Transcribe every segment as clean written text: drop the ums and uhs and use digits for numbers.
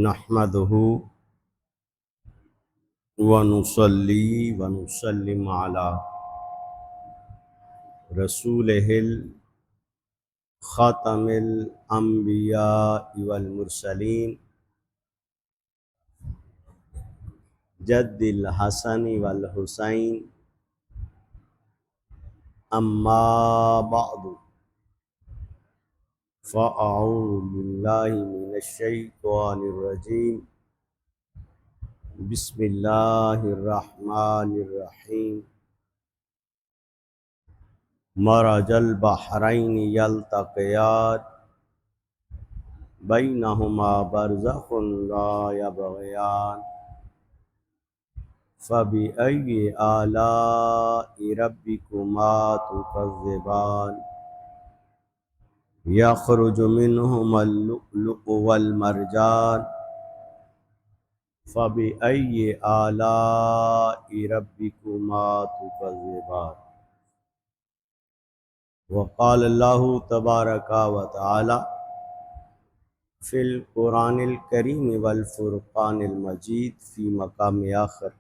نحمده ونصلي ونسلم على رسوله خاتم الأنبياء والمرسلين جد الحسن والحسين أما بعد فأعوذ بالله من الشيطان الرجيم بسم الله الرحمن الرحيم مرج البحرين يلتقيان بينهما برزخ لا يبغيان فبأي آلاء ربكما تكذبان يخرج منهما اللؤلؤ والمرجان فبأي آلاء ربكما تكذبان وقال الله تبارك وتعالى في القرآن الكريم والفرقان المجيد في مقام آخر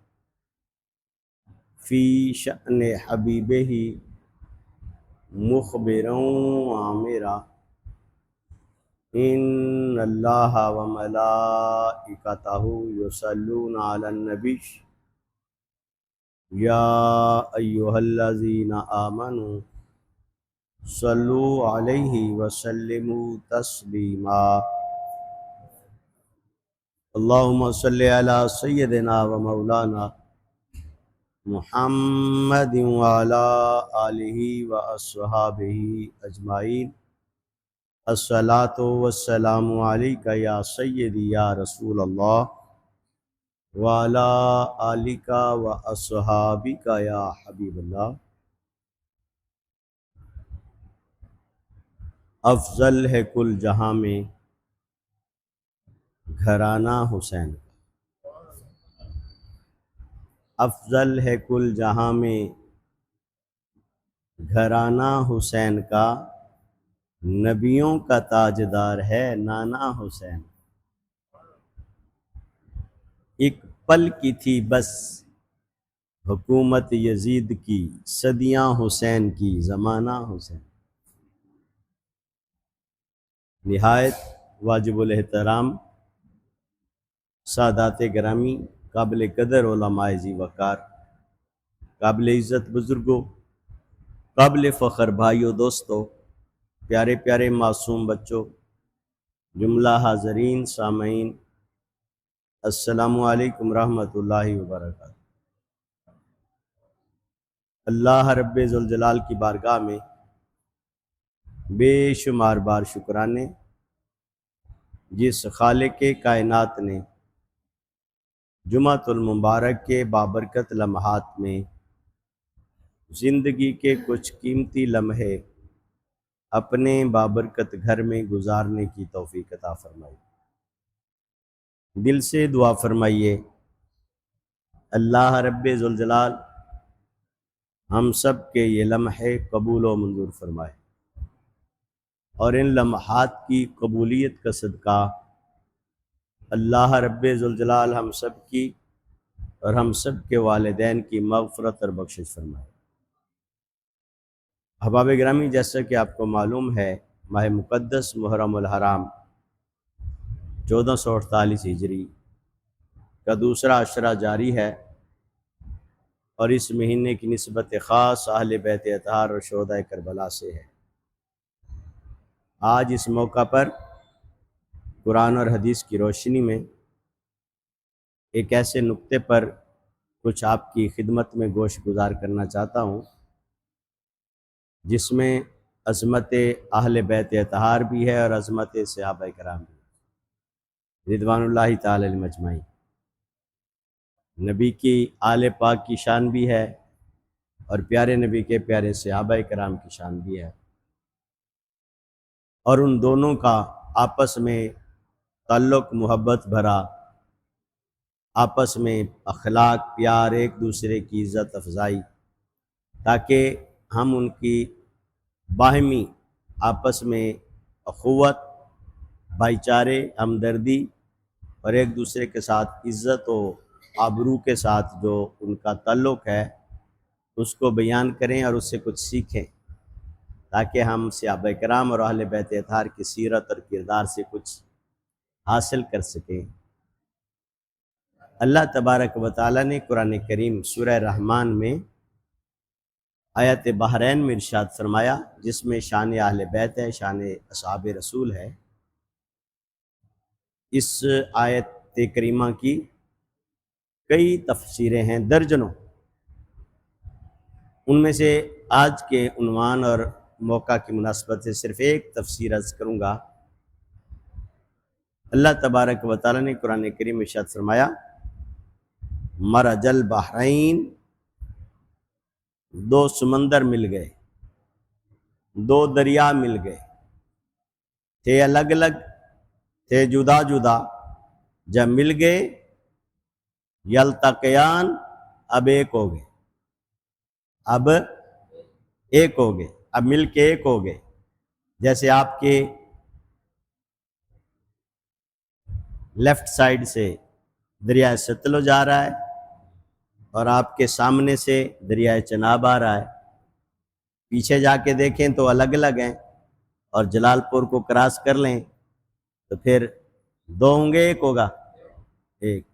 في شأن حبيبه مخبرا وآمرا إن الله وملائكته يصلون على النبي يا أيها الذين آمنوا صلوا عليه وسلموا تسليما اللهم صل على سيدنا ومولانا محمد وعلى آلہ وأصحابہ اجمعین الصلاۃ والسلام علیک یا سیدی یا رسول اللہ وعلى آلک واصحابک یا حبیب اللہ۔ افضل ہے کل جہاں میں گھرانہ حسین، افضل ہے کل جہاں میں گھرانہ حسین کا، نبیوں کا تاجدار ہے نانا حسین۔ ایک پل کی تھی بس حکومت یزید کی، صدیاں حسین کی زمانہ حسین۔ نہایت واجب الاحترام سادات گرامی، قابل قدر علماء ذی وقار، قابل عزت بزرگوں، قابل فخر بھائیوں، دوستوں، پیارے پیارے معصوم بچوں، جملہ حاضرین سامعین، السلام علیکم رحمۃ اللہ وبرکاتہ۔ اللہ رب ذوالجلال کی بارگاہ میں بے شمار بار شکرانے، جس خالق کائنات نے جمعۃ المبارک کے بابرکت لمحات میں زندگی کے کچھ قیمتی لمحے اپنے بابرکت گھر میں گزارنے کی توفیق عطا فرمائی۔ دل سے دعا فرمائیے اللہ رب ذوالجلال ہم سب کے یہ لمحے قبول و منظور فرمائے، اور ان لمحات کی قبولیت کا صدقہ اللہ رب ذوالجلال ہم سب کی اور ہم سب کے والدین کی مغفرت اور بخشش فرمائے۔ احباب گرامی، جیسا کہ آپ کو معلوم ہے، ماہ مقدس محرم الحرام 1448 ہجری کا دوسرا عشرہ جاری ہے، اور اس مہینے کی نسبت خاص اہل بیت اطہار اور شہداء کربلا سے ہے۔ آج اس موقع پر قرآن اور حدیث کی روشنی میں ایک ایسے نقطے پر کچھ آپ کی خدمت میں گوش گزار کرنا چاہتا ہوں جس میں عظمت اہل بیت اطہار بھی ہے اور عظمت صحابہ کرام بھی، رضوان اللہ تعالی علیہم اجمعین۔ نبی کی آل پاک کی شان بھی ہے اور پیارے نبی کے پیارے صحابہ کرام کی شان بھی ہے، اور ان دونوں کا آپس میں تعلق محبت بھرا، آپس میں اخلاق، پیار، ایک دوسرے کی عزت افزائی، تاکہ ہم ان کی باہمی آپس میں اخوت بھائی چارے، ہمدردی اور ایک دوسرے کے ساتھ عزت و آبرو کے ساتھ جو ان کا تعلق ہے اس کو بیان کریں اور اس سے کچھ سیکھیں، تاکہ ہم صحابہ کرام اور اہل بیت اطہار کی سیرت اور کردار سے کچھ حاصل کر سکیں۔ اللہ تبارک و تعالیٰ نے قرآن کریم سورہ رحمان میں آیت بحرین میں ارشاد فرمایا، جس میں شان اہل بیت ہے، شان اصحاب رسول ہے۔ اس آیت کریمہ کی کئی تفسیریں ہیں، درجنوں۔ ان میں سے آج کے عنوان اور موقع کی مناسبت سے صرف ایک تفسیر عرض کروں گا۔ اللہ تبارک و تعالیٰ نے قرآن کریم میں ارشاد فرمایا، مرج البحرین، دو سمندر مل گئے، دو دریا مل گئے، تھے الگ الگ، تھے جدا جدا، جب مل گئے، یلتقیان، اب ایک ہو گئے، اب ایک ہو گئے، اب مل کے ایک ہو گئے۔ جیسے آپ کے لیفٹ سائیڈ سے دریائے ستلج جا رہا ہے اور آپ کے سامنے سے دریائے چناب آ رہا ہے، پیچھے جا کے دیکھیں تو الگ الگ ہیں، اور جلال پور کو کراس کر لیں تو پھر دو ہوں گے، ایک ہوگا، ایک۔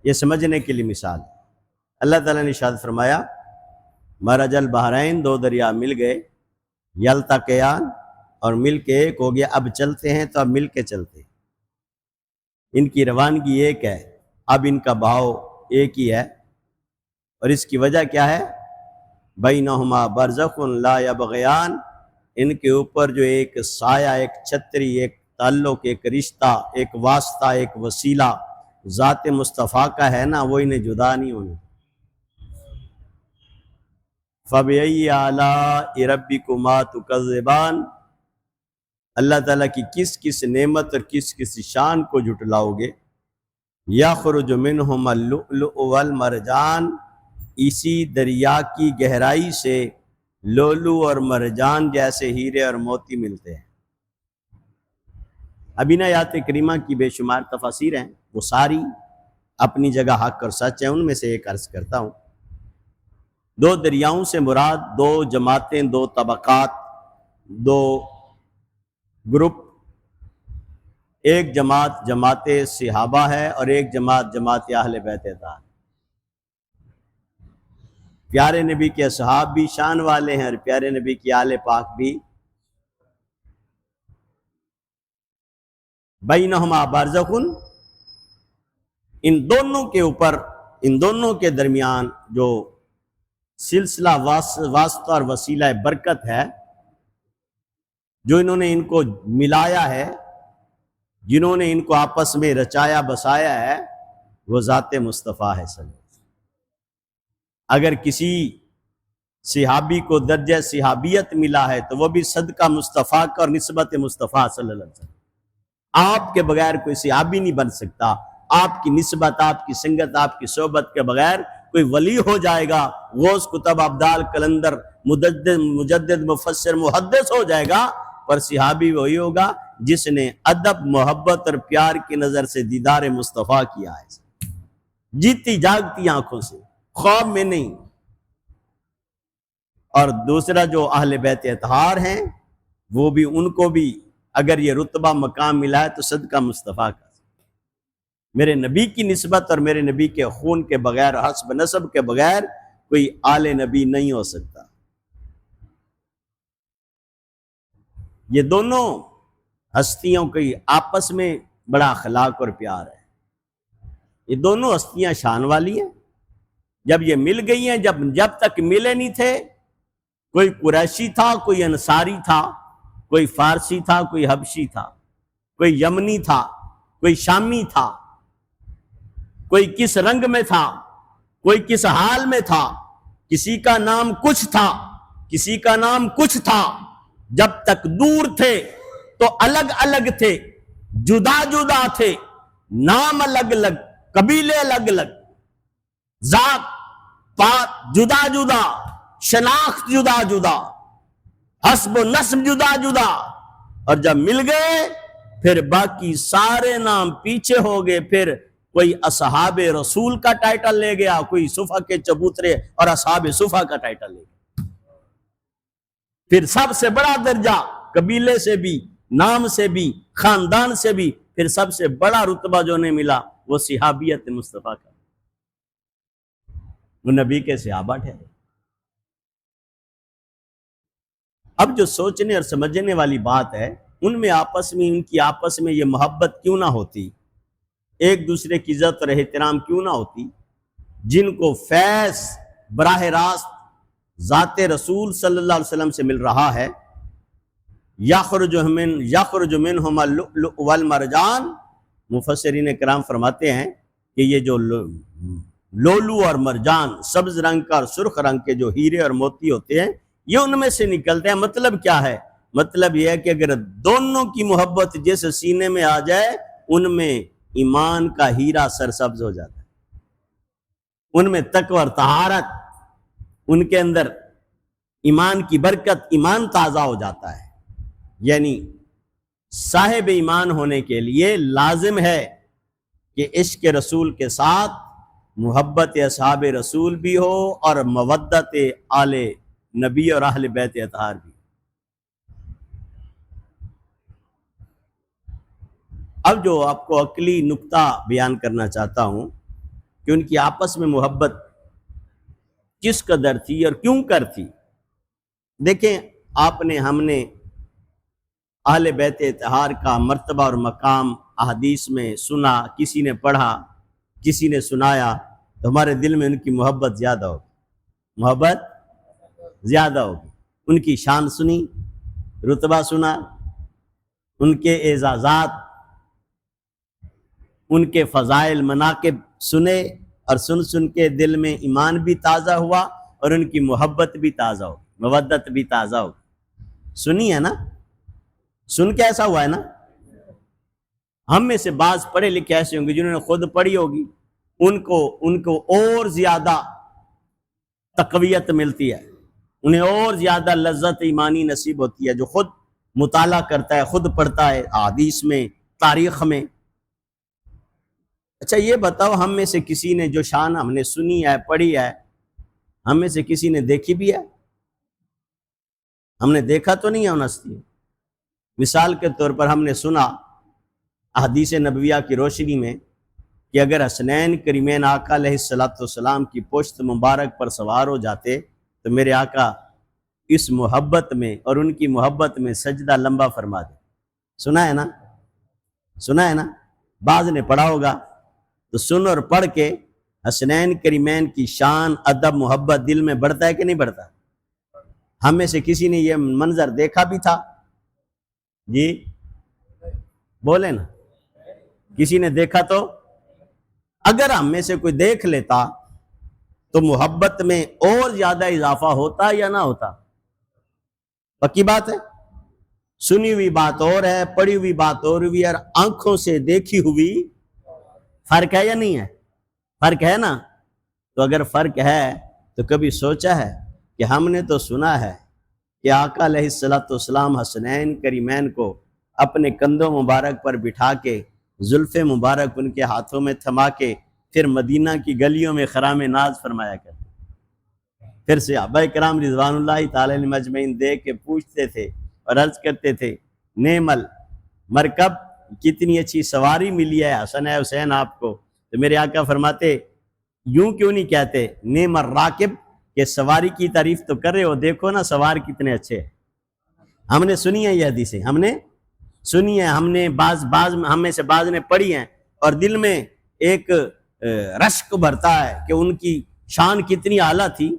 یہ سمجھنے کے لیے مثال ہے۔ اللہ تعالیٰ نے ارشاد فرمایا، مرج البحرین، دو دریا مل گئے، یلتقیان، اور مل کے ایک ہو گیا، اب چلتے ہیں تو اب مل کے چلتے ہیں۔ ان کی روانگی ایک ہے، اب ان کا بہاؤ ایک ہی ہے، اور اس کی وجہ کیا ہے؟ بینہما برزخ لا یبغیان، ان کے اوپر جو ایک سایہ، ایک چھتری، ایک تعلق، ایک رشتہ، ایک واسطہ، ایک وسیلہ ذات مصطفیٰ کا ہے نا، وہ انہیں جدا نہیں ہونے۔ فَبِأَيِّ آلَاءِ رَبِّكُمَا تُكَذِّبَانِ، اللہ تعالیٰ کی کس کس نعمت اور کس کس شان کو جھٹلاؤ گے؟ یخرج منہم اللؤلؤ والمرجان، اسی دریا کی گہرائی سے لولو اور مرجان جیسے ہیرے اور موتی ملتے ہیں۔ اب ان آیات کریمہ کی بے شمار تفاسیر ہیں، وہ ساری اپنی جگہ حق اور سچ ہیں، ان میں سے ایک عرض کرتا ہوں۔ دو دریاؤں سے مراد دو جماعتیں، دو طبقات، دو گروپ، ایک جماعت جماعت صحابہ ہے اور ایک جماعت جماعت اہل بیت اطہار۔ پیارے نبی کے اصحاب بھی شان والے ہیں اور پیارے نبی کی آل پاک بھی۔ بینہما برزخ، ان دونوں کے اوپر، ان دونوں کے درمیان جو سلسلہ واسطہ اور وسیلہ برکت ہے، جو انہوں نے ان کو ملایا ہے، جنہوں نے ان کو آپس میں رچایا بسایا ہے، وہ ذات مصطفیٰ ہے صلی اللہ علیہ وسلم۔ اگر کسی صحابی کو درجہ صحابیت ملا ہے تو وہ بھی صدقہ مصطفیٰ کا اور نسبت مصطفیٰ صلی اللہ علیہ وسلم۔ آپ کے بغیر کوئی صحابی نہیں بن سکتا، آپ کی نسبت، آپ کی سنگت، آپ کی صحبت کے بغیر کوئی ولی ہو جائے گا، غوث، کتب، ابدال، کلندر، مجدد، مفسر، محدث ہو جائے گا، پر صحابی وہی ہوگا جس نے ادب، محبت اور پیار کی نظر سے دیدار مصطفیٰ کیا ہے، جیتی جاگتی آنکھوں سے، خواب میں نہیں۔ اور دوسرا جو اہل بیت اطہار ہیں، وہ بھی، ان کو بھی اگر یہ رتبہ مقام ملا ہے تو صدقہ مصطفیٰ کا۔ میرے نبی کی نسبت اور میرے نبی کے خون کے بغیر، حسب نسب کے بغیر کوئی آل نبی نہیں ہو سکتا۔ یہ دونوں ہستیوں کی آپس میں بڑا اخلاق اور پیار ہے۔ یہ دونوں ہستیاں شان والی ہیں، جب یہ مل گئی ہیں، جب تک ملے نہیں تھے، کوئی قریشی تھا، کوئی انصاری تھا، کوئی فارسی تھا، کوئی حبشی تھا، کوئی یمنی تھا، کوئی شامی تھا، کوئی کس رنگ میں تھا، کوئی کس حال میں تھا، کسی کا نام کچھ تھا، کسی کا نام کچھ تھا، جب تک دور تھے تو الگ الگ تھے، جدا جدا تھے، نام الگ الگ، قبیلے الگ الگ، ذات پات جدا جدا، شناخت جدا جدا، حسب و نسب جدا جدا، اور جب مل گئے پھر باقی سارے نام پیچھے ہو گئے، پھر کوئی اصحاب رسول کا ٹائٹل لے گیا، کوئی صفحہ کے چبوترے اور اصحاب صفحہ کا ٹائٹل لے گیا۔ پھر سب سے بڑا درجہ قبیلے سے بھی، نام سے بھی، خاندان سے بھی، پھر سب سے بڑا رتبہ جو انہیں ملا وہ صحابیت مصطفیٰ کا، وہ نبی کے صحابہ ٹھہرے۔ اب جو سوچنے اور سمجھنے والی بات ہے، ان میں ان کی آپس میں یہ محبت کیوں نہ ہوتی، ایک دوسرے کی عزت اور احترام کیوں نہ ہوتی، جن کو فیض براہ راست ذات رسول صلی اللہ علیہ وسلم سے مل رہا ہے، یخرج منہما اللؤلؤ والمرجان، مفسرین کرام فرماتے ہیں کہ یہ جو لولو اور مرجان، سبز رنگ کا اور سرخ رنگ کے جو ہیرے اور موتی ہوتے ہیں، یہ ان میں سے نکلتے ہیں۔ مطلب کیا ہے؟ مطلب یہ ہے کہ اگر دونوں کی محبت جیسے سینے میں آ جائے، ان میں ایمان کا ہیرا سرسبز ہو جاتا ہے، ان میں تقوی اور طہارت، ان کے اندر ایمان کی برکت، ایمان تازہ ہو جاتا ہے۔ یعنی صاحب ایمان ہونے کے لیے لازم ہے کہ عشق رسول کے ساتھ محبت اصحاب رسول بھی ہو اور مودت آل نبی اور اہل بیت اطہار بھی۔ اب جو آپ کو عقلی نکتہ بیان کرنا چاہتا ہوں کہ ان کی آپس میں محبت کس قدر تھی اور کیوں کر تھی۔ دیکھیں، ہم نے اہل بیت اطہار کا مرتبہ اور مقام احادیث میں سنا، کسی نے پڑھا، کسی نے سنایا، تو ہمارے دل میں ان کی محبت زیادہ ہوگی، محبت زیادہ ہوگی۔ ان کی شان سنی، رتبہ سنا، ان کے اعزازات، ان کے فضائل مناقب سنے، اور سن کے دل میں ایمان بھی تازہ ہوا اور ان کی محبت بھی تازہ ہو، مودت بھی تازہ ہو۔ سنی ہے نا؟ سن کے ایسا ہوا ہے نا؟ ہم میں سے بعض پڑھے لکھے ایسے ہوں گے جنہوں نے خود پڑھی ہوگی، ان کو اور زیادہ تقویت ملتی ہے، انہیں اور زیادہ لذت ایمانی نصیب ہوتی ہے، جو خود مطالعہ کرتا ہے، خود پڑھتا ہے احادیث میں، تاریخ میں۔ اچھا یہ بتاؤ، ہم میں سے کسی نے جو شان ہم نے سنی ہے، پڑھی ہے، ہم میں سے کسی نے دیکھی بھی ہے؟ ہم نے دیکھا تو نہیں ہے ان ہستی۔ مثال کے طور پر ہم نے سنا احادیث نبویہ کی روشنی میں کہ اگر حسنین کریمین آقا علیہ السلام کی پشت مبارک پر سوار ہو جاتے تو میرے آقا اس محبت میں اور ان کی محبت میں سجدہ لمبا فرما دے۔ سنا ہے نا؟ سنا ہے نا؟ بعض نے پڑھا ہوگا، تو سن اور پڑھ کے حسنین کریمین کی شان، ادب، محبت دل میں بڑھتا ہے کہ نہیں بڑھتا؟ ہم میں سے کسی نے یہ منظر دیکھا بھی تھا؟ جی بولے نا، کسی نے دیکھا تو؟ اگر ہم میں سے کوئی دیکھ لیتا تو محبت میں اور زیادہ اضافہ ہوتا یا نہ ہوتا؟ پکی بات ہے۔ سنی ہوئی بات اور ہے، پڑھی ہوئی بات اور ہوئی، اور آنکھوں سے دیکھی ہوئی فرق ہے یا نہیں ہے؟ فرق ہے نا؟ تو اگر فرق ہے تو کبھی سوچا ہے کہ ہم نے تو سنا ہے کہ آقا علیہ السلام حسنین کریمین کو اپنے کندھوں مبارک پر بٹھا کے، زلف مبارک ان کے ہاتھوں میں تھما کے، پھر مدینہ کی گلیوں میں خرام ناز فرمایا کرتے، پھر صحابہ کرام رضوان اللہ تعالی علیہم اجمعین دیکھ کے پوچھتے تھے اور عرض کرتے تھے، نعم المرکب، کتنی اچھی سواری ملی ہے حسن ہے حسین آپ کو۔ تو میرے آقا فرماتے، یوں کیوں نہیں کہتے نعم الراکب، کہ سواری کی تعریف تو کر رہے ہو، دیکھو نا سوار کتنے اچھے ہیں۔ ہم نے سنی ہے یہ حدیثیں، ہم نے سنی ہے، ہم میں سے بعض نے پڑھی ہیں، اور دل میں ایک رشک بھرتا ہے کہ ان کی شان کتنی اعلیٰ تھی۔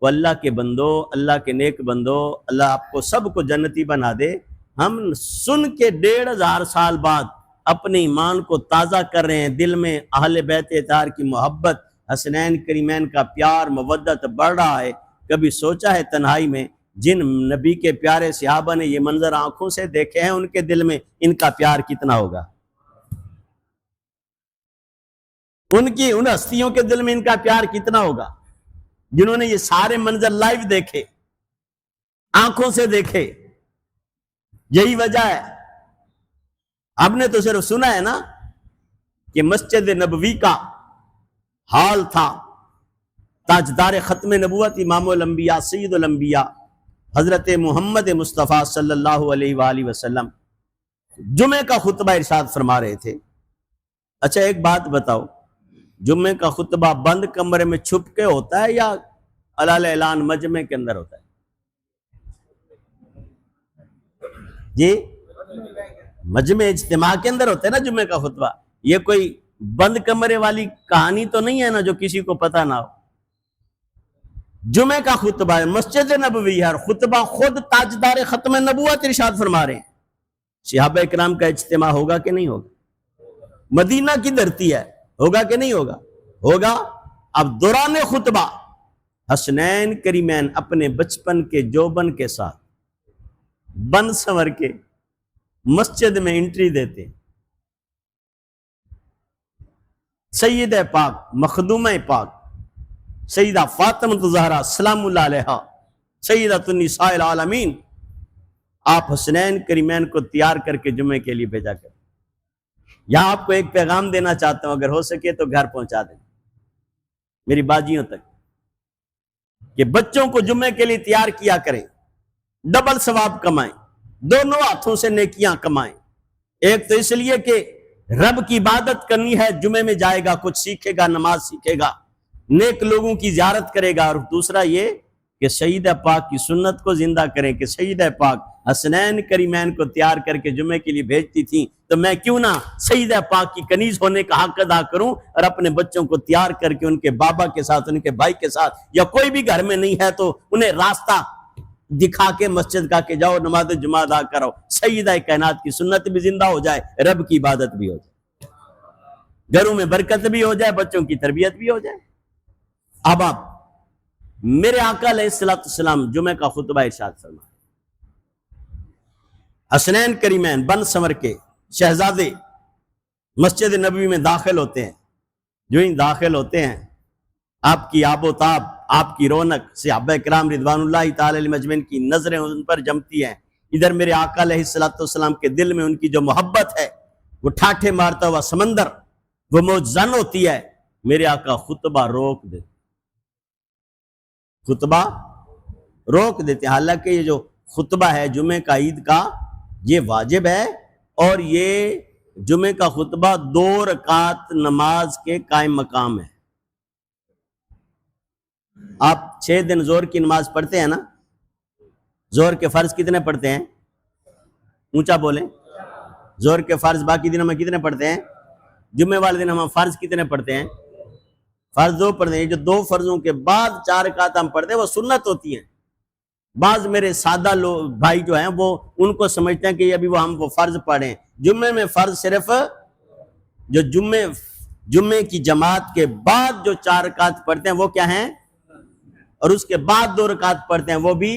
وہ اللہ کے بندو، اللہ کے نیک بندو، اللہ آپ کو سب کو جنتی بنا دے۔ ہم سن کے 1500 سال بعد اپنے ایمان کو تازہ کر رہے ہیں، دل میں اہل بیت اطہار کی محبت، حسنین کریمین کا پیار، مودت بڑھ رہا ہے۔ کبھی سوچا ہے تنہائی میں جن نبی کے پیارے صحابہ نے یہ منظر آنکھوں سے دیکھے ہیں، ان کے دل میں ان کا پیار کتنا ہوگا؟ ان ہستیوں کے دل میں ان کا پیار کتنا ہوگا جنہوں نے یہ سارے منظر لائیو دیکھے، آنکھوں سے دیکھے۔ یہی وجہ ہے آپ نے تو صرف سنا ہے نا کہ مسجد نبوی کا حال تھا، تاجدار ختم نبوت امام الانبیاء سید الانبیاء حضرت محمد مصطفیٰ صلی اللہ علیہ وآلہ وسلم جمعے کا خطبہ ارشاد فرما رہے تھے۔ اچھا ایک بات بتاؤ، جمعے کا خطبہ بند کمرے میں چھپ کے ہوتا ہے یا علال اعلان مجمع کے اندر ہوتا ہے؟ جی مجمع اجتماع کے اندر ہوتا ہے نا جمعے کا خطبہ، یہ کوئی بند کمرے والی کہانی تو نہیں ہے نا جو کسی کو پتہ نہ ہو۔ جمعے کا خطبہ ہے، مسجد نبوی ہے، اور خطبہ خود تاجدار ختم نبوت ارشاد فرما رہے ہیں۔ صحابہ اکرام کا اجتماع ہوگا کہ نہیں ہوگا؟ مدینہ کی دھرتی ہے، ہوگا کہ نہیں ہوگا؟ ہوگا۔ اب دوران خطبہ حسنین کریمین اپنے بچپن کے جوبن کے ساتھ بن سنور کے مسجد میں انٹری دیتے، سید پاک مخدومہ پاک سیدہ فاطمہ الزہرا سلام اللہ علیہا سیدۃ النساء العالمین، آپ حسنین کریمین کو تیار کر کے جمعے کے لیے بھیجا کر۔ یہاں آپ کو ایک پیغام دینا چاہتا ہوں، اگر ہو سکے تو گھر پہنچا دیں میری باجیوں تک، کہ بچوں کو جمعے کے لیے تیار کیا کریں، ڈبل ثواب کمائیں، دونوں ہاتھوں سے نیکیاں کمائیں۔ ایک تو اس لیے کہ رب کی عبادت کرنی ہے، جمعے میں جائے گا، کچھ سیکھے گا، نماز سیکھے گا، نیک لوگوں کی زیارت کرے گا، اور دوسرا یہ کہ سیدہ پاک کی سنت کو زندہ کریں کہ سیدہ پاک حسنین کریمین کو تیار کر کے جمعے کے لیے بھیجتی تھیں، تو میں کیوں نہ سیدہ پاک کی کنیز ہونے کا حق ادا کروں اور اپنے بچوں کو تیار کر کے ان کے بابا کے ساتھ، ان کے بھائی کے ساتھ، یا کوئی بھی گھر میں نہیں ہے تو انہیں راستہ دکھا کے مسجد کا کہ جاؤ نماز جمعہ ادا کرو، سیدہ کائنات کی سنت بھی زندہ ہو جائے، رب کی عبادت بھی ہو جائے، گھروں میں برکت بھی ہو جائے، بچوں کی تربیت بھی ہو جائے۔ اب آپ میرے آقا علیہ السلام جمعہ کا خطبہ ارشاد فرمائے، حسنین کریمین بن سنور کے شہزادے مسجد نبوی میں داخل ہوتے ہیں، جو ہی داخل ہوتے ہیں آپ کی آب و تاب، آپ کی رونق، صحابہ کرام رضوان اللہ تعالی علیہم اجمعین کی نظریں ان پر جمتی ہیں، ادھر میرے آقا علیہ السلام کے دل میں ان کی جو محبت ہے وہ ٹھاٹھے مارتا ہوا سمندر، وہ موج زن ہوتی ہے۔ میرے آقا خطبہ روک دیتے، خطبہ روک دیتے، حالانکہ یہ جو خطبہ ہے جمعہ کا عید کا یہ واجب ہے، اور یہ جمعہ کا خطبہ 2 رکعت نماز کے قائم مقام ہے۔ آپ 6 دن زور کی نماز پڑھتے ہیں نا، زور کے فرض کتنے پڑھتے ہیں؟ اونچا بولیں، زور کے فرض باقی دنوں میں کتنے پڑھتے ہیں؟ جمعے والے دن ہم فرض کتنے پڑھتے ہیں؟ فرض 2 پڑھتے ہیں۔ جو 2 فرضوں کے بعد 4 رکعت ہم پڑھتے ہیں وہ سنت ہوتی ہیں۔ بعض میرے سادہ لوگ بھائی جو ہیں وہ ان کو سمجھتے ہیں کہ ابھی ہم وہ فرض پڑھیں۔ جمعے میں فرض صرف جو جمعے کی جماعت کے بعد جو 4 رکعت پڑھتے ہیں وہ کیا ہیں، اور اس کے بعد 2 رکعت پڑھتے ہیں وہ بھی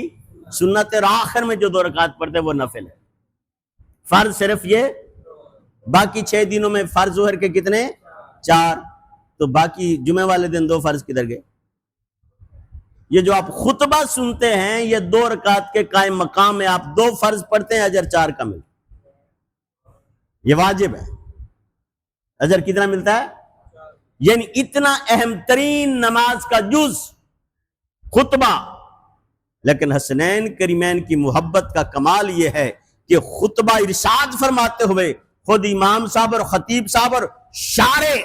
سنت، اور آخر میں جو 2 رکعت پڑھتے ہیں وہ نفل ہے۔ فرض صرف یہ، باقی 6 دنوں میں فرض ظہر کے کتنے؟ 4، تو باقی جمعے والے دن 2 فرض کدھر گئے؟ یہ جو آپ خطبہ سنتے ہیں یہ 2 رکعت کے قائم مقام میں آپ 2 فرض پڑھتے ہیں، اجر 4 کا ملتا ہے، یہ واجب ہے۔ اجر کتنا ملتا ہے؟ یعنی اتنا اہم ترین نماز کا جز خطبہ۔ لیکن حسنین کریمین کی محبت کا کمال یہ ہے کہ خطبہ ارشاد فرماتے ہوئے خود امام صاحب اور خطیب صاحب اور شارع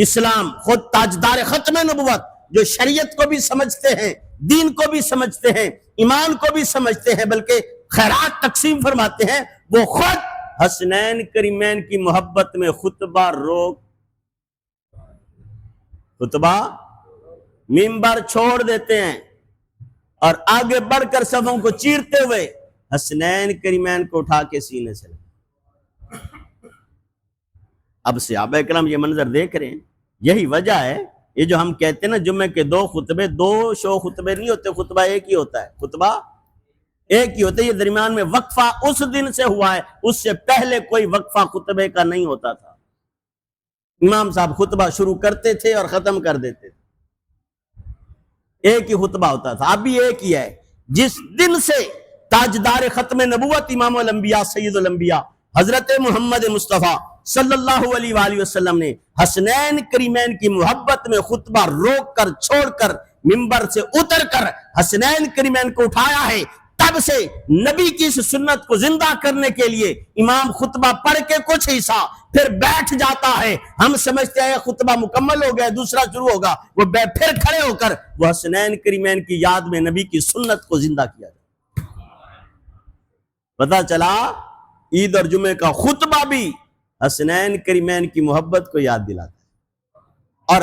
اسلام، خود تاجدار ختم نبوت جو شریعت کو بھی سمجھتے ہیں، دین کو بھی سمجھتے ہیں، ایمان کو بھی سمجھتے ہیں، بلکہ خیرات تقسیم فرماتے ہیں، وہ خود حسنین کریمین کی محبت میں خطبہ روک، خطبہ منبر چھوڑ دیتے ہیں اور آگے بڑھ کر صفوں کو چیرتے ہوئے حسنین کریمین کو اٹھا کے سینے سے۔ اب صحابہ کرام یہ منظر دیکھ رہے ہیں، یہی وجہ ہے یہ جو ہم کہتے ہیں نا جمعے کے 2 خطبے، 2 شو خطبے نہیں ہوتے، خطبہ ایک ہی ہوتا ہے، خطبہ ایک ہی ہوتا ہے۔ یہ درمیان میں وقفہ اس دن سے ہوا ہے، اس سے پہلے کوئی وقفہ خطبے کا نہیں ہوتا تھا۔ امام صاحب خطبہ شروع کرتے تھے اور ختم کر دیتے تھے، ایک ہی خطبہ ہوتا تھا، اب بھی ایک ہی ہے۔ جس دن سے تاجدار ختم نبوت امام الانبیاء سید الانبیاء حضرت محمد مصطفیٰ صلی اللہ علیہ وآلہ وسلم نے حسنین کریمین کی محبت میں خطبہ روک کر چھوڑ کر منبر سے اتر کر حسنین کریمین کو اٹھایا ہے، تب سے نبی کی اس سنت کو زندہ کرنے کے لیے امام خطبہ پڑھ کے کچھ حصہ پھر بیٹھ جاتا ہے، ہم سمجھتے ہیں خطبہ مکمل ہو گیا دوسرا شروع ہوگا، وہ پھر کھڑے ہو کر وہ حسنین کریمین کی یاد میں نبی کی سنت کو زندہ کیا جائے۔ پتہ چلا عید اور جمعے کا خطبہ بھی حسنین کریمین کی محبت کو یاد دلاتا ہے، اور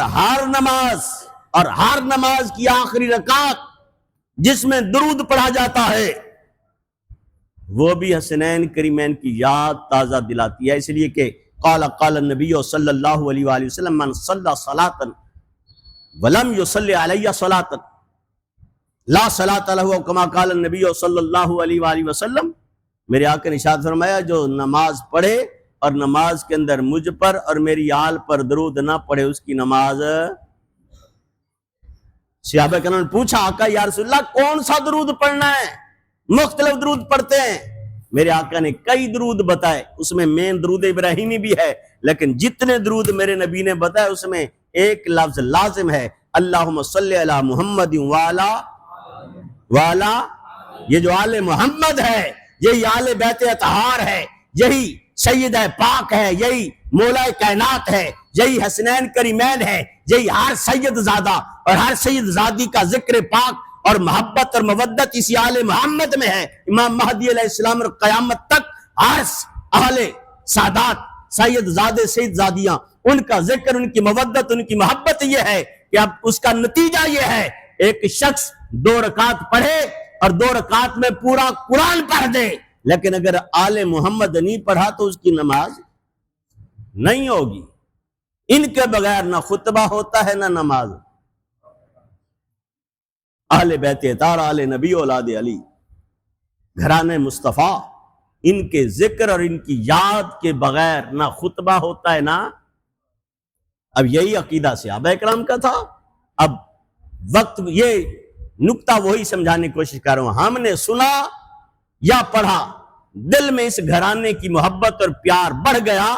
ہر نماز کی آخری رکعت جس میں درود پڑھا جاتا ہے وہ بھی حسنین کریمین کی یاد تازہ دلاتی ہے، اس لیے کہ قال النبی صلی اللہ علیہ وآلہ وسلم من صلی صلاۃ ولم یصلی علیہ صلاۃ لا صلاۃ لہ، کما قال النبی صلی اللہ علیہ وآلہ وسلم، میرے آقا نے ارشاد فرمایا جو نماز پڑھے اور نماز کے اندر مجھ پر اور میری آل پر درود نہ پڑھے اس کی نماز۔ صحابہ کرام نے پوچھا آقا یا رسول اللہ کون سا درود پڑھنا ہے؟ مختلف درود پڑھتے ہیں، میرے آقا نے کئی درود بتائے، اس میں مین درود ابراہیمی بھی ہے، لیکن جتنے درود میرے نبی نے بتائے اس میں ایک لفظ لازم ہے، اللہم صلی علی محمد والا، یہ جو آل محمد ہے یہی آل بیت اطہار ہے، یہی سید پاک ہے، یہی مولا کائنات ہے، یہی حسنین کریمین ہے، یہی ہر سید زادہ اور ہر سید زادی کا ذکر پاک اور محبت اور مودت اسی آل محمد میں ہے۔ امام مہدی علیہ السلام اور قیامت تک ہر اہل سادات سید زادے سید زادیاں ان کا ذکر، ان کی مودت، ان کی محبت یہ ہے کہ اب اس کا نتیجہ یہ ہے ایک شخص 2 رکعت پڑھے اور 2 رکعت میں پورا قرآن پڑھ دے، لیکن اگر آل محمد نہیں پڑھا تو اس کی نماز نہیں ہوگی۔ ان کے بغیر نہ خطبہ ہوتا ہے نہ نماز۔ اہل بیت اطہار، آل نبی، اولاد علی، گھرانے مصطفیٰ، ان کے ذکر اور ان کی یاد کے بغیر نہ خطبہ ہوتا ہے نہ۔ اب یہی عقیدہ صحابہ کرام کا تھا۔ اب وقت یہ نکتہ وہی سمجھانے کی کوشش کر رہا ہوں، ہم نے سنا یا پڑھا، دل میں اس گھرانے کی محبت اور پیار بڑھ گیا،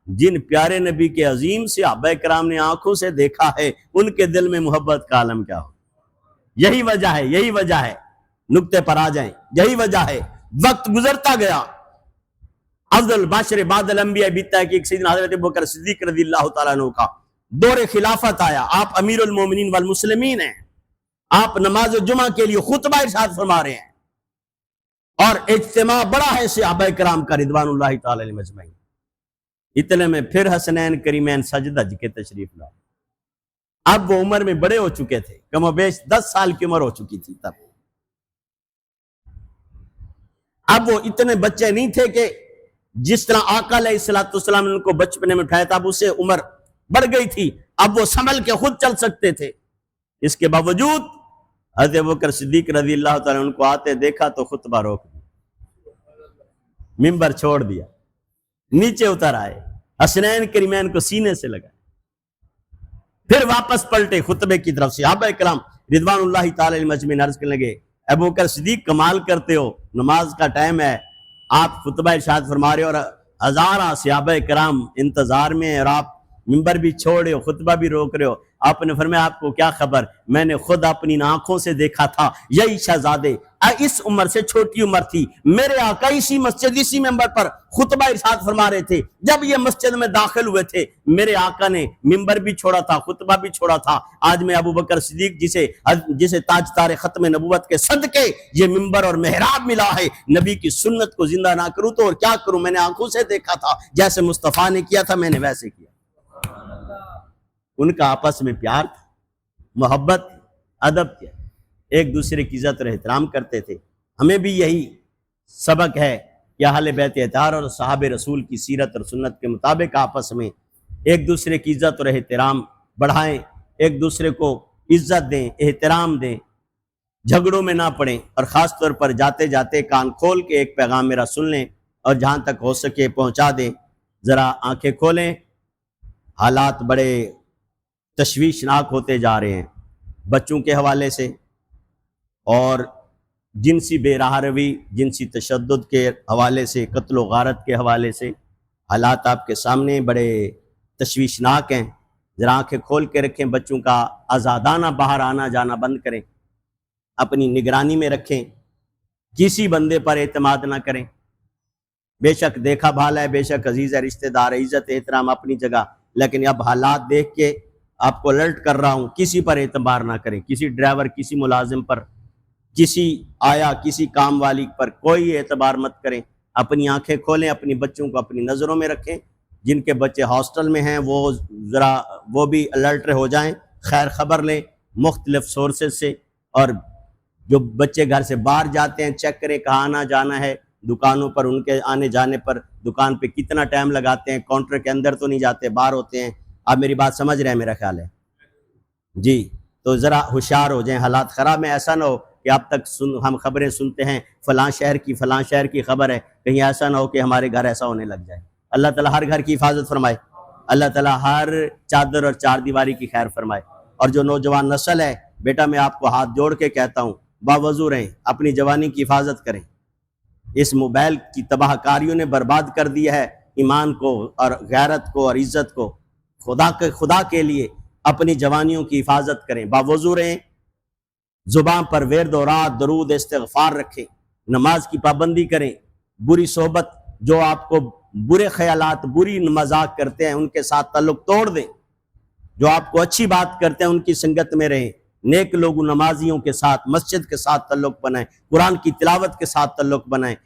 جن پیارے نبی کے عظیم صحابہ کرام نے آنکھوں سے دیکھا ہے ان کے دل میں محبت کا عالم کیا ہو۔ یہی وجہ ہے، نکتے پر آ جائیں، یہی وجہ ہے۔ وقت گزرتا گیا، افضل البشر بعد الانبیاء بالتحقیق سیدنا حضرت ابوبکر صدیق رضی اللہ تعالیٰ عنہ کا دور خلافت آیا، آپ امیر المومنین والمسلمین ہیں، آپ نماز جمعہ کے لیے خطبہ ارشاد فرما رہے ہیں اور اجتماع بڑا ہے صحابہ کرام کا رضوان اللہ تعالی علیہم اجمعین۔ اتنے میں پھر حسنین کریمین سجدہ کے تشریف لائے۔ اب وہ عمر میں بڑے ہو چکے تھے، کم و بیش 10 سال کی عمر ہو چکی تھی تب۔ اب وہ اتنے بچے نہیں تھے کہ جس طرح آقا علیہ السلام نے ان کو بچپنے میں اٹھایا تھا، اب اسے عمر بڑھ گئی تھی، اب وہ سنبھل کے خود چل سکتے تھے۔ اس کے باوجود حضرت ابوبکر صدیق رضی اللہ تعالیٰ ان کو آتے دیکھا تو خطبہ روک دیا، منبر چھوڑ دیا، نیچے اتر آئے، حسنین کریمین کو سینے سے لگا، پھر واپس پلٹے خطبے کی طرف۔ صحابہ کرام رضوان اللہ تعالی علیہم اجمعین عرض کرنے لگے ابوبکر صدیق کمال کرتے ہو، نماز کا ٹائم ہے، آپ خطبہ ارشاد فرما رہے ہو اور ہزارہ صحابہ کرام انتظار میں ہیں اور آپ منبر بھی چھوڑ رہے ہو، خطبہ بھی روک رہے ہو۔ آپ نے فرمایا آپ کو کیا خبر، میں نے خود اپنی آنکھوں سے دیکھا تھا، یہی شہزادے اس عمر سے چھوٹی عمر تھی، میرے آقا اسی مسجد اسی منبر پر خطبہ ارشاد فرما رہے تھے، جب یہ مسجد میں داخل ہوئے تھے میرے آقا نے منبر بھی چھوڑا تھا، خطبہ بھی چھوڑا تھا۔ آج میں ابوبکر صدیق جسے تاج تار ختم نبوت کے صدقے یہ منبر اور محراب ملا ہے، نبی کی سنت کو زندہ نہ کروں تو اور کیا کروں، میں نے آنکھوں سے دیکھا تھا، جیسے مصطفیٰ نے کیا تھا میں نے ویسے کیا۔ ان کا آپس میں پیار تھا، محبت، ادب تھا، ایک دوسرے کی عزت اور احترام کرتے تھے۔ ہمیں بھی یہی سبق ہے کہ اہل بیت اطہار اور صحابہ رسول کی سیرت اور سنت کے مطابق آپس میں ایک دوسرے کی عزت اور احترام بڑھائیں، ایک دوسرے کو عزت دیں، احترام دیں، جھگڑوں میں نہ پڑیں، اور خاص طور پر جاتے جاتے کان کھول کے ایک پیغام میرا سن لیں اور جہاں تک ہو سکے پہنچا دیں۔ ذرا آنکھیں کھولیں، حالات بڑے تشویشناک ہوتے جا رہے ہیں بچوں کے حوالے سے، اور جنسی بے راہ روی، جنسی تشدد کے حوالے سے، قتل و غارت کے حوالے سے حالات آپ کے سامنے بڑے تشویشناک ہیں۔ ذرا آنکھیں کھول کے رکھیں، بچوں کا آزادانہ باہر آنا جانا بند کریں، اپنی نگرانی میں رکھیں، کسی بندے پر اعتماد نہ کریں۔ بے شک دیکھا بھالا ہے، بے شک عزیز ہے، رشتہ دار ہے، عزت احترام اپنی جگہ، لیکن اب حالات دیکھ کے آپ کو الرٹ کر رہا ہوں، کسی پر اعتبار نہ کریں، کسی ڈرائیور، کسی ملازم پر، کسی آیا، کسی کام والی پر کوئی اعتبار مت کریں۔ اپنی آنکھیں کھولیں، اپنی بچوں کو اپنی نظروں میں رکھیں۔ جن کے بچے ہاسٹل میں ہیں وہ بھی الرٹ ہو جائیں، خیر خبر لیں مختلف سورسز سے، اور جو بچے گھر سے باہر جاتے ہیں چیک کریں کہاں آنا جانا ہے، دکانوں پر ان کے آنے جانے پر دکان پہ کتنا ٹائم لگاتے ہیں، کاؤنٹر کے اندر تو نہیں جاتے، باہر ہوتے ہیں۔ آپ میری بات سمجھ رہے ہیں میرا خیال ہے جی؟ تو ذرا ہوشیار ہو جائیں، حالات خراب میں ایسا نہ ہو کہ اب تک ہم خبریں سنتے ہیں فلاں شہر کی خبر ہے، کہیں ایسا نہ ہو کہ ہمارے گھر ایسا ہونے لگ جائے۔ اللہ تعالیٰ ہر گھر کی حفاظت فرمائے، اللہ تعالیٰ ہر چادر اور چار دیواری کی خیر فرمائے۔ اور جو نوجوان نسل ہے، بیٹا میں آپ کو ہاتھ جوڑ کے کہتا ہوں، باوضو رہیں، اپنی جوانی کی حفاظت کریں۔ اس موبائل کی تباہ کاریوں نے برباد کر دیا ہے ایمان کو اور غیرت کو اور عزت کو۔ خدا کے لیے اپنی جوانیوں کی حفاظت کریں، باوضو رہیں، زبان پر ورد و رات درود استغفار رکھیں، نماز کی پابندی کریں، بری صحبت جو آپ کو برے خیالات، بری مذاق کرتے ہیں ان کے ساتھ تعلق توڑ دیں، جو آپ کو اچھی بات کرتے ہیں ان کی سنگت میں رہیں، نیک لوگ نمازیوں کے ساتھ، مسجد کے ساتھ تعلق بنائیں، قرآن کی تلاوت کے ساتھ تعلق بنائیں،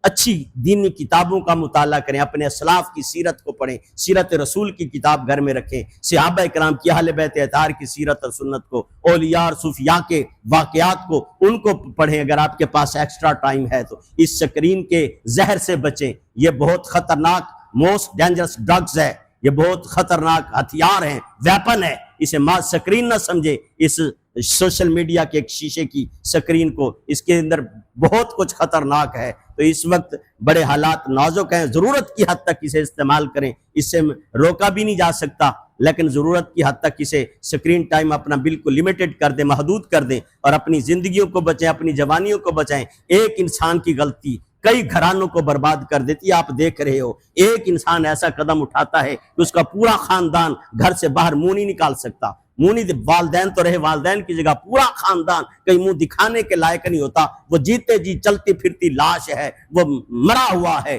اچھی دینی کتابوں کا مطالعہ کریں، اپنے اسلاف کی سیرت کو پڑھیں، سیرت رسول کی کتاب گھر میں رکھیں، صحابہ کرام کی اہل بیت اطہار کی سیرت اور سنت کو، اولیاء اور صوفیاء کے واقعات کو ان کو پڑھیں اگر آپ کے پاس ایکسٹرا ٹائم ہے تو۔ اس سکرین کے زہر سے بچیں، یہ بہت خطرناک موسٹ ڈینجرس ڈرگز ہے، یہ بہت خطرناک ہتھیار ہیں، ویپن ہے، اسے سکرین نہ سمجھے، اس سوشل میڈیا کے ایک شیشے کی سکرین کو، اس کے اندر بہت کچھ خطرناک ہے۔ تو اس وقت بڑے حالات نازک ہیں، ضرورت کی حد تک اسے استعمال کریں، اس سے روکا بھی نہیں جا سکتا، لیکن ضرورت کی حد تک اسے سکرین ٹائم اپنا بالکل لمیٹڈ کر دیں، محدود کر دیں، اور اپنی زندگیوں کو بچائیں، اپنی جوانیوں کو بچائیں۔ ایک انسان کی غلطی کئی گھرانوں کو برباد کر دیتی ہے، آپ دیکھ رہے ہو، ایک انسان ایسا قدم اٹھاتا ہے کہ اس کا پورا خاندان گھر سے باہر منہ نہیں نکال سکتا۔ والدین تو رہے، والدین کی جگہ پورا خاندان کہیں منہ دکھانے کے لائق نہیں ہوتا، وہ جیتے جی چلتی پھرتی لاش ہے، وہ مرا ہوا ہے،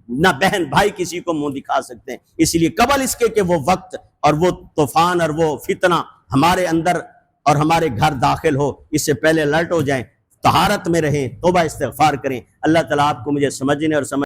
نہ بہن بھائی کسی کو منہ دکھا سکتے ہیں۔ اس لیے قبل اس کے کہ وہ وقت اور وہ طوفان اور وہ فتنہ ہمارے اندر اور ہمارے گھر داخل ہو، اس سے پہلے الرٹ ہو جائیں، طہارت میں رہیں، توبہ استغفار کریں۔ اللہ تعالیٰ آپ کو مجھے سمجھنے اور